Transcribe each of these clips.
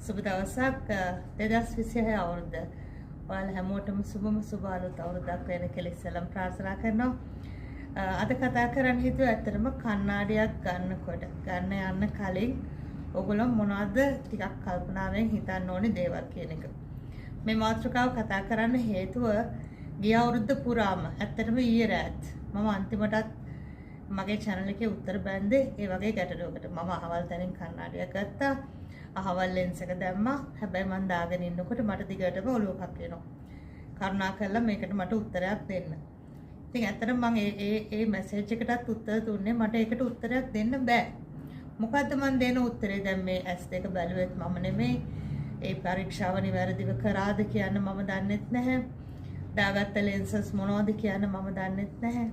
සුබ දවසක් 2026 අවුරුද්ද. ඔයාලා හැමෝටම සුබම සුබ අලුත් අවුරුද්දක් වෙන කියලා ඉස්සෙල්ලම ප්‍රාර්ථනා කරනවා. අද කතා කරන්න හිතුවේ ඇත්තටම කණ්ණාඩියක් ගන්න යන්න කලින් ඔයගොල්ලෝ මොනවද ටිකක් කල්පනාවෙන් හිතන්න ඕනේ දේවල් කියන එක. මේ මාතෘකාව කතා කරන්න හේතුව ගිය අවුරුද්ද පුරාම ඇත්තටම ඊයේ රාත් මම අන්තිමටත් මගේ channel එකේ උත්තර බැන්දේ ඒ වගේ ගැටලුවකට. මම අහවල් තැනින් කණ්ණාඩියක් ගත්තා. අහවල් lens එක දැම්මා. හැබැයි මම දාගෙන ඉන්නකොට මට දිගටම ඔලුව කප්පෙනවා. කරුණාකරලා මේකට මට උත්තරයක් දෙන්න. ඉතින් ඇත්තටම මම ඒ මැසේජ් එකටත් උත්තර දුන්නේ. මට ඒකට උත්තරයක් දෙන්න බෑ. මොකද්ද මම දෙන උත්තරේ? දැන් මේ S2 බැලුවෙත් මම නෙමෙයි. ඒ පරීක්ෂාව නිවැරදිව කරාද කියන්න මම දන්නෙත් නැහැ. දාගත්ත lenses මොනවද කියන්න මම දන්නෙත් නැහැ.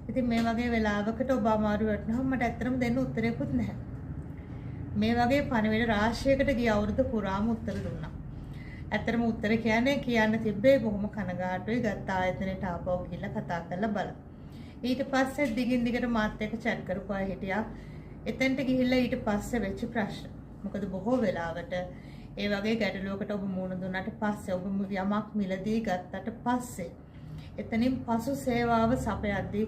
ඉතින් මේ වගේ වෙලාවකට ඔබ අමාරු වටනහම මට ඇත්තටම දෙන්න උත්තරයක්වත් නැහැ. මේ වගේ පණිවිඩ රාශියකට ගිය අවුරුදු පුරාම උත්තර දුන්නා. ඇත්තටම උත්තර කියන්න තිබ්බේ බොහොම කනගාටුයි. ගත්ත ආයතනයට ආපහු ගිහිල්ලා කතා කරලා බලන්න. ඊට පස්සේ දිගින් දිගට මාත් එක්ක chat කරපු අය හිටියා. එතෙන්ට ගිහිල්ලා ඊට පස්සේ වෙච්ච ප්‍රශ්න. මොකද බොහෝ වෙලාවට ඒ වගේ ගැටලුවකට ඔබ මුහුණ දුන්නාට පස්සේ ඔබ යමක් මිලදී ගත්තට පස්සේ එතනින් පසු සේවාව සපයද්දී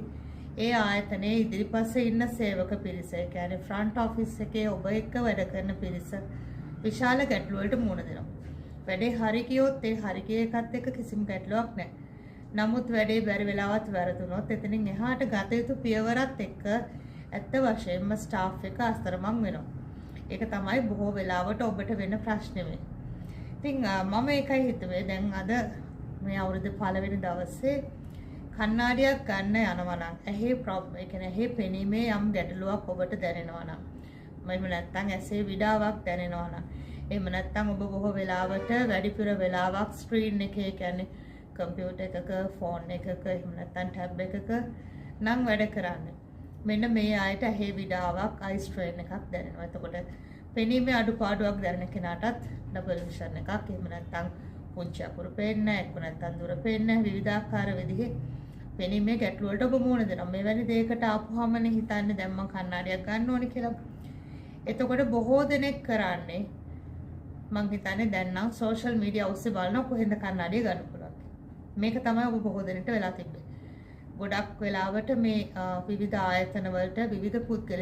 ඒ ආයතනයේ ඉදිරිපස්සේ ඉන්න සේවක පිරිස, ඒ කියන්නේ ෆ්‍රන්ට් ඔෆිස් එකේ ඔබ එක්ක වැඩ කරන පිරිස විශාල ගැටලු වලට මුහුණ දෙනවා. වැඩේ හරි ගියොත් ඒ හරි ගිය එකත් එක්ක කිසිම ගැටලුවක් නැහැ. නමුත් වැඩේ බැරි වෙලාවත් වැරදුනොත් එතනින් එහාට ගත යුතු පියවරත් එක්ක ඇත්ත වශයෙන්ම ස්ටාෆ් එක අස්තරමං වෙනවා. ඒක තමයි බොහෝ වෙලාවට ඔබට වෙන ප්‍රශ්නේ වෙන්නේ. ඉතින් මම ඒකයි හිතුවේ දැන් අද මේ අවුරුද්දේ පළවෙනි දවසේ කණ්ණාඩියක් ගන්න යනවා නම් ඇහි ප්‍රොබ්ලම්, ඒ කියන්නේ ඇහි පෙනීමේ යම් ගැටලුවක් ඔබට දැනෙනවා නම්, එහෙම නැත්නම් ඇසේ විඩාවක් දැනෙනවා නම්, එහෙම නැත්නම් ඔබ බොහෝ වෙලාවට වැඩිපුර වෙලාවක් ස්ක්‍රීන් එකේ, කියන්නේ කම්පියුටර් එකක, ෆෝන් එකක, එහෙම නැත්නම් ටැබ් එකක නම් වැඩ කරන්නේ. මෙන්න මේ ආයත ඇහි විඩාවක්, අයි ස්ට්‍රේන් එකක් දැනෙනවා. එතකොට පෙනීමේ අඩුපාඩුවක් දැනෙන කෙනාටත් ඩබල් විෂන් එකක්, එහෙම නැත්නම් පුංචි අකුරු පේන්නේ නැහැ, එක්ක නැත්නම් දුර පේන්නේ නැහැ, විවිධාකාර විදිහේ පෙනීමේ ගැටලු වලට ඔබ මුහුණ දෙනවා. මේ වැනි දෙයකට ආපුවාමනේ හිතන්නේ දැන් මම කණ්ණාඩියක් ගන්න ඕනේ කියලා. එතකොට බොහෝ දෙනෙක් කරන්නේ මං හිතන්නේ දැන් නම් සෝෂල් මීඩියා ඔස්සේ බලනවා කොහෙන්ද කණ්ණාඩිය ගන්න පුළුවන්. මේක තමයි ඔබ බොහෝ දෙනෙක්ට වෙලා තිබෙන්නේ. ගොඩක් වෙලාවට මේ විවිධ ආයතන වලට විවිධ පුද්ගලයෝ